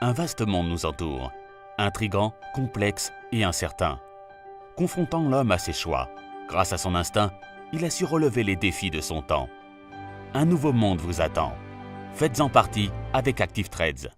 Un vaste monde nous entoure, intrigant, complexe et incertain. Confrontant l'homme à ses choix, grâce à son instinct, il a su relever les défis de son temps. Un nouveau monde vous attend. Faites-en partie avec Active Trades.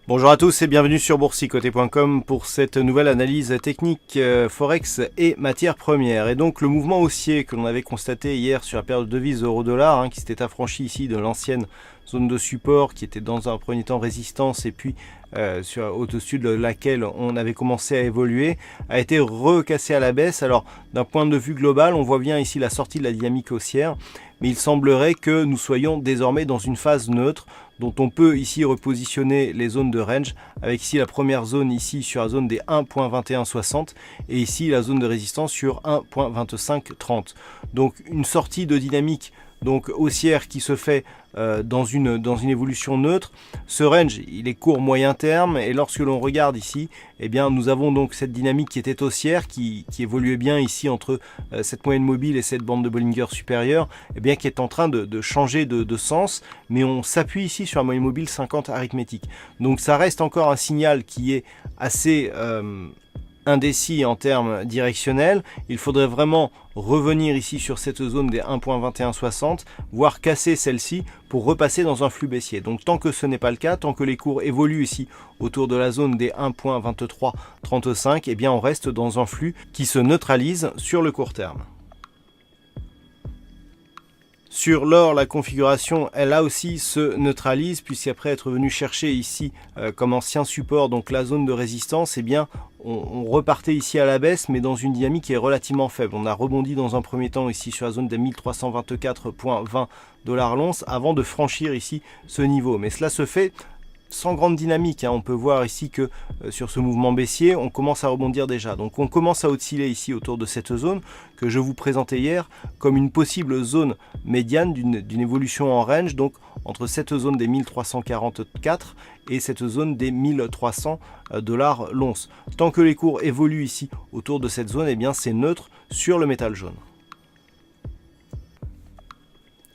Bonjour à tous et bienvenue sur boursicoté.com pour cette nouvelle analyse technique Forex et matières premières. Et donc le mouvement haussier que l'on avait constaté hier sur la paire de devises euro-dollar qui s'était affranchi ici de l'ancienne zone de support qui était dans un premier temps résistance et puis au-dessus de laquelle on avait commencé à évoluer, a été recassé à la baisse. Alors d'un point de vue global, on voit bien ici la sortie de la dynamique haussière, mais il semblerait que nous soyons désormais dans une phase neutre dont on peut ici repositionner les zones de range avec ici la première zone ici sur la zone des 1.2160 et ici la zone de résistance sur 1.2530. Donc une sortie de dynamique donc haussière qui se fait dans une évolution neutre. Ce range il est court moyen terme et lorsque l'on regarde ici, eh bien nous avons donc cette dynamique qui était haussière qui évoluait bien ici entre cette moyenne mobile et cette bande de Bollinger supérieure, eh bien qui est en train de changer de sens, mais on s'appuie ici sur la moyenne mobile 50 arithmétique. Donc ça reste encore un signal qui est assez indécis en termes directionnels. Il faudrait vraiment revenir ici sur cette zone des 1.2160, voire casser celle-ci pour repasser dans un flux baissier. Donc tant que ce n'est pas le cas, tant que les cours évoluent ici autour de la zone des 1.2335, eh bien on reste dans un flux qui se neutralise sur le court terme. Sur l'or, la configuration, elle là aussi se neutralise, puisqu'après être venu chercher ici comme ancien support, donc la zone de résistance, eh bien on repartait ici à la baisse, mais dans une dynamique qui est relativement faible. On a rebondi dans un premier temps ici sur la zone des 1324,20 $ l'once avant de franchir ici ce niveau. Mais cela se fait sans grande dynamique, On peut voir ici que sur ce mouvement baissier, on commence à rebondir déjà. Donc on commence à osciller ici autour de cette zone que je vous présentais hier comme une possible zone médiane d'une évolution en range, donc entre cette zone des 1344 et cette zone des 1300 $ l'once. Tant que les cours évoluent ici autour de cette zone, eh bien c'est neutre sur le métal jaune.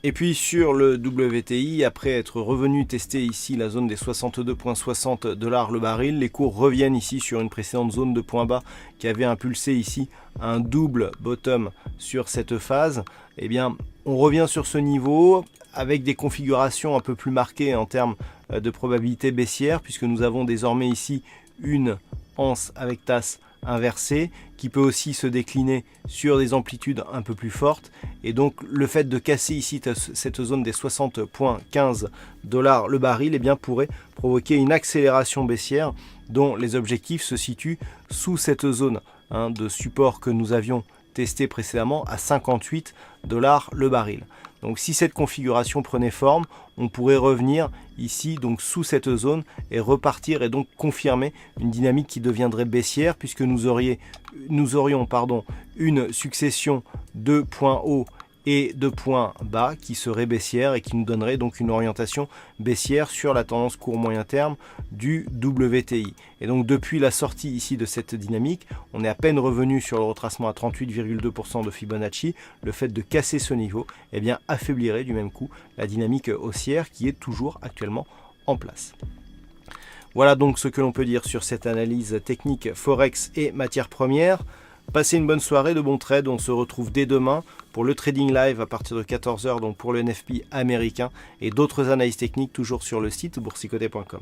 Et puis sur le WTI, après être revenu tester ici la zone des 62,60 $ le baril, les cours reviennent ici sur une précédente zone de point bas qui avait impulsé ici un double bottom sur cette phase. Eh bien, on revient sur ce niveau avec des configurations un peu plus marquées en termes de probabilité baissière, puisque nous avons désormais ici une anse avec tasse inversée qui peut aussi se décliner sur des amplitudes un peu plus fortes, et donc le fait de casser ici cette zone des 60,15 $ le baril, eh bien pourrait provoquer une accélération baissière dont les objectifs se situent sous cette zone de support que nous avions testé précédemment à 58 $ le baril. Donc si cette configuration prenait forme, on pourrait revenir ici donc sous cette zone et repartir et donc confirmer une dynamique qui deviendrait baissière, puisque nous aurions une succession de points hauts et de points bas qui seraient baissières et qui nous donnerait donc une orientation baissière sur la tendance court moyen terme du WTI. Et donc depuis la sortie ici de cette dynamique, on est à peine revenu sur le retracement à 38,2% de Fibonacci. Le fait de casser ce niveau, eh bien affaiblirait du même coup la dynamique haussière qui est toujours actuellement en place. Voilà donc ce que l'on peut dire sur cette analyse technique Forex et matières premières. Passez une bonne soirée, de bons trades. On se retrouve dès demain pour le trading live à partir de 14 h, donc pour le NFP américain, et d'autres analyses techniques toujours sur le site boursicoté.com.